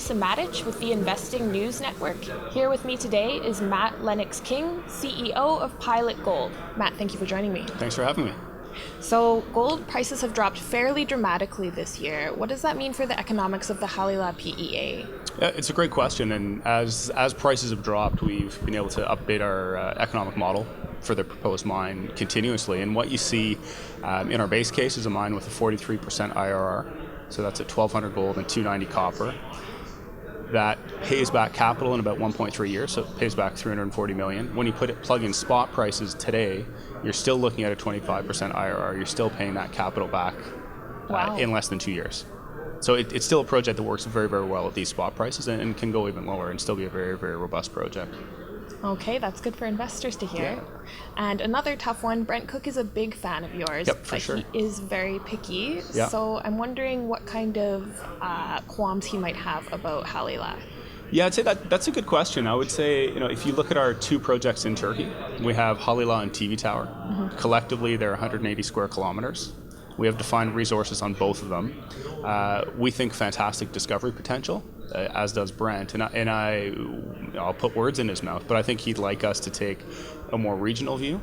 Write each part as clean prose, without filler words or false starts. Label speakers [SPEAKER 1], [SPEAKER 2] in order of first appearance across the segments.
[SPEAKER 1] Lisa Matich with the Investing News Network. Here with me today is Matt Lennox King, CEO of Pilot Gold. Matt, thank you for joining me.
[SPEAKER 2] Thanks for having me.
[SPEAKER 1] So gold prices have dropped fairly dramatically this year. What does that mean for the economics of the Halilaga PEA?
[SPEAKER 2] Yeah, it's a great question, and as prices have dropped, we've been able to update our economic model for the proposed mine continuously. And what you see in our base case is a mine with a 43% IRR, so that's at $1,200 gold and $290 copper. That pays back capital in about 1.3 years, so it pays back $340 million. When you plug in spot prices today, you're still looking at a 25% IRR. You're still paying that capital back in less than 2 years. So it's still a project that works very, very well at these spot prices and can go even lower and still be a very, very robust project.
[SPEAKER 1] Okay, that's good for investors to hear.
[SPEAKER 2] Yeah.
[SPEAKER 1] And another tough one, Brent Cook is a big fan of yours,
[SPEAKER 2] Yep, for
[SPEAKER 1] but
[SPEAKER 2] sure.
[SPEAKER 1] he is very picky.
[SPEAKER 2] Yeah.
[SPEAKER 1] So I'm wondering what kind of qualms he might have about Halilaga.
[SPEAKER 2] Yeah, I'd say that's a good question. I would say, if you look at our two projects in Turkey, we have Halilaga and TV Tower. Mm-hmm. Collectively, they're 180 square kilometers. We have defined resources on both of them. We think fantastic discovery potential, as does Brent. And I'll put words in his mouth, but I think he'd like us to take a more regional view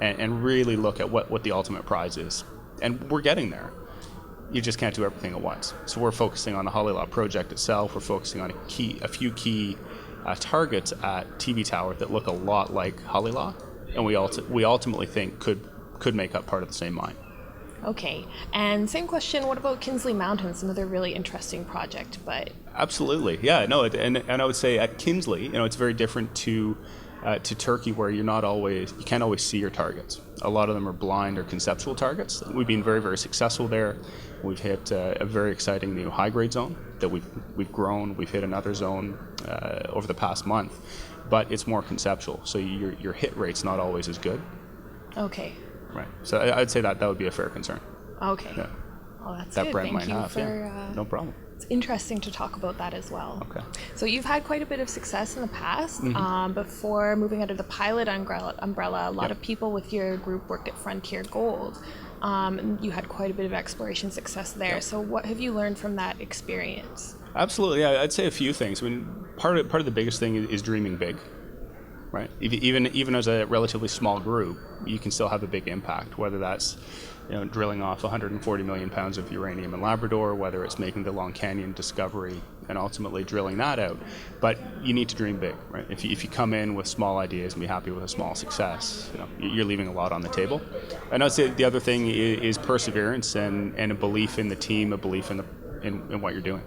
[SPEAKER 2] and really look at what the ultimate prize is. And we're getting there. You just can't do everything at once. So we're focusing on the Halilaga project itself. We're focusing on a few key targets at TV Tower that look a lot like Halilaga, and we ultimately think could make up part of the same mine.
[SPEAKER 1] Okay, and same question, what about Kinsley Mountain? It's another really interesting project, but...
[SPEAKER 2] Absolutely, yeah, no, and I would say at Kinsley, it's very different to Turkey, where you can't always see your targets. A lot of them are blind or conceptual targets. We've been very, very successful there. We've hit a very exciting new high-grade zone that we've grown. We've hit another zone over the past month, but it's more conceptual, so your hit rate's not always as good.
[SPEAKER 1] Okay.
[SPEAKER 2] Right. So I'd say that would be a fair concern.
[SPEAKER 1] Okay.
[SPEAKER 2] Yeah.
[SPEAKER 1] Well, that's
[SPEAKER 2] that
[SPEAKER 1] good.
[SPEAKER 2] Brent
[SPEAKER 1] Thank
[SPEAKER 2] might
[SPEAKER 1] you
[SPEAKER 2] have.
[SPEAKER 1] for,
[SPEAKER 2] yeah. No problem.
[SPEAKER 1] It's interesting to talk about that as well.
[SPEAKER 2] Okay.
[SPEAKER 1] So you've had quite a bit of success in the past.
[SPEAKER 2] Mm-hmm.
[SPEAKER 1] Before moving under the Pilot umbrella, a lot of people with your group worked at Frontier Gold. You had quite a bit of exploration success there. So what have you learned from that experience? Absolutely.
[SPEAKER 2] Yeah, I'd say a few things. I mean, part of the biggest thing is dreaming big. Right. Even as a relatively small group, you can still have a big impact. Whether that's drilling off 140 million pounds of uranium in Labrador, whether it's making the Long Canyon discovery and ultimately drilling that out. But you need to dream big, right? If you come in with small ideas and be happy with a small success, you're leaving a lot on the table. And I'd say the other thing is perseverance and a belief in the team, a belief in what you're doing.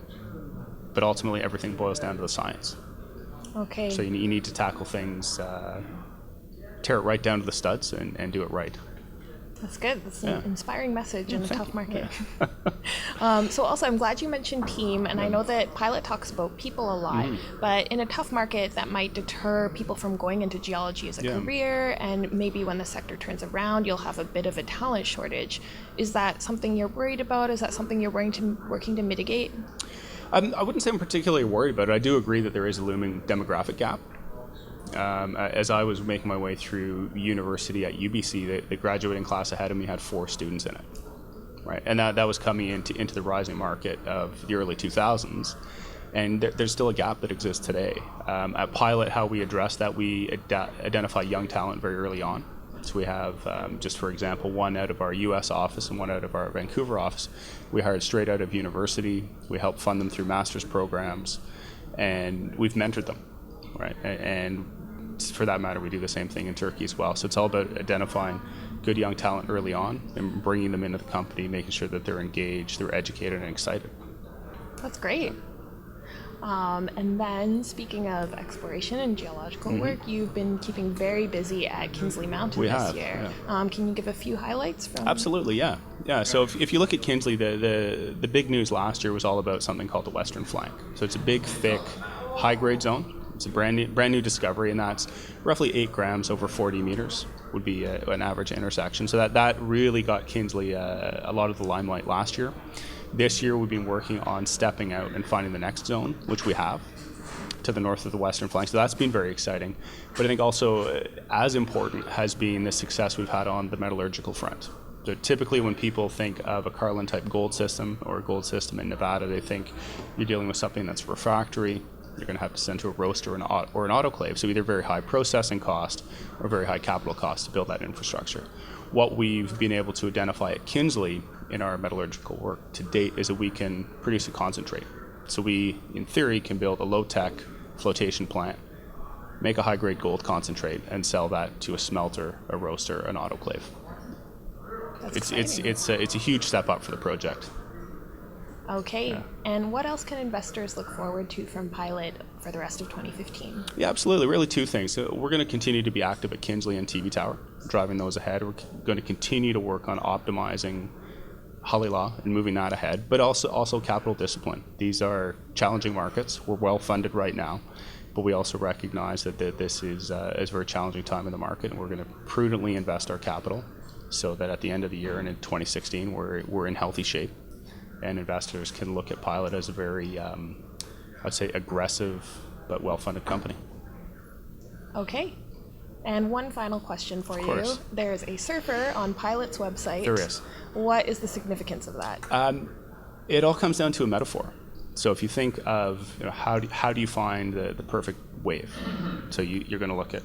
[SPEAKER 2] But ultimately, everything boils down to the science.
[SPEAKER 1] Okay.
[SPEAKER 2] So you need to tackle things, tear it right down to the studs and do it right.
[SPEAKER 1] That's good. That's an inspiring message in a tough market.
[SPEAKER 2] Yeah.
[SPEAKER 1] So also, I'm glad you mentioned team, and I know that Pilot talks about people a lot, but in a tough market, that might deter people from going into geology as a career, and maybe when the sector turns around, you'll have a bit of a talent shortage. Is that something you're worried about? Is that something you're working to mitigate?
[SPEAKER 2] I wouldn't say I'm particularly worried about it. I do agree that there is a looming demographic gap. As I was making my way through university at UBC, the graduating class ahead of me had 4 students in it, right? And that was coming into the rising market of the early 2000s. And there's still a gap that exists today. At Pilot, how we address that, we identify young talent very early on. So we have, just for example, one out of our US office and one out of our Vancouver office. We hired straight out of university. We help fund them through master's programs, and we've mentored them, right? And for that matter, we do the same thing in Turkey as well. So it's all about identifying good young talent early on and bringing them into the company, making sure that they're engaged, they're educated, and excited.
[SPEAKER 1] That's great. And then, speaking of exploration and geological work, you've been keeping very busy at Kinsley Mountain this year. Yeah. Can you give a few highlights from?
[SPEAKER 2] Absolutely, yeah. So if you look at Kinsley, the big news last year was all about something called the Western Flank. So it's a big, thick, high-grade zone. It's a brand new discovery, and that's roughly 8 grams over 40 meters would be an average intersection. So that really got Kinsley a lot of the limelight last year. This year we've been working on stepping out and finding the next zone, which we have, to the north of the Western Flank. So that's been very exciting. But I think also as important has been the success we've had on the metallurgical front. Typically, when people think of a Carlin-type gold system or a gold system in Nevada, they think you're dealing with something that's refractory. You're going to have to send to a roaster or an autoclave, so either very high processing cost or very high capital cost to build that infrastructure. What we've been able to identify at Kinsley in our metallurgical work to date is that we can produce a concentrate. So we, in theory, can build a low-tech flotation plant, make a high-grade gold concentrate, and sell that to a smelter, a roaster, an autoclave. It's a huge step up for the project.
[SPEAKER 1] Okay, yeah. And what else can investors look forward to from Pilot for the rest of 2015?
[SPEAKER 2] Yeah, absolutely. Really two things. So we're going to continue to be active at Kinsley and TV Tower, driving those ahead. We're going to continue to work on optimizing Halilaga and moving that ahead, but also capital discipline. These are challenging markets. We're well funded right now, but we also recognize that this is a very challenging time in the market, and we're going to prudently invest our capital so that at the end of the year and in 2016 we're in healthy shape. And investors can look at Pilot as a very, I'd say, aggressive but well-funded company.
[SPEAKER 1] Okay. And one final question for you. There's a surfer on Pilot's website.
[SPEAKER 2] There is.
[SPEAKER 1] What is the significance of that?
[SPEAKER 2] It all comes down to a metaphor. So if you think of how do you find the perfect wave? So you're going to look at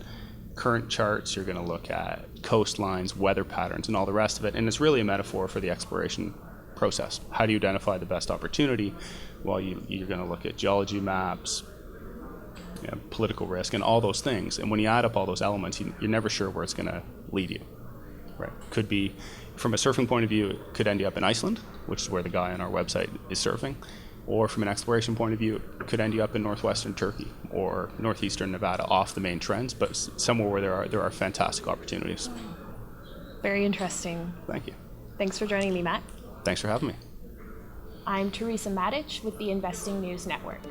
[SPEAKER 2] current charts, you're going to look at coastlines, weather patterns, and all the rest of it. And it's really a metaphor for the exploration process. How do you identify the best opportunity? Well, you're going to look at geology maps, political risk, and all those things. And when you add up all those elements, you're never sure where it's going to lead you. Right? Could be, from a surfing point of view, it could end you up in Iceland, which is where the guy on our website is surfing. Or from an exploration point of view, it could end you up in northwestern Turkey or northeastern Nevada, off the main trends, but somewhere where there are fantastic opportunities.
[SPEAKER 1] Very interesting.
[SPEAKER 2] Thank you.
[SPEAKER 1] Thanks for joining me, Matt.
[SPEAKER 2] Thanks for having me.
[SPEAKER 1] I'm Teresa Matic with the Investing News Network.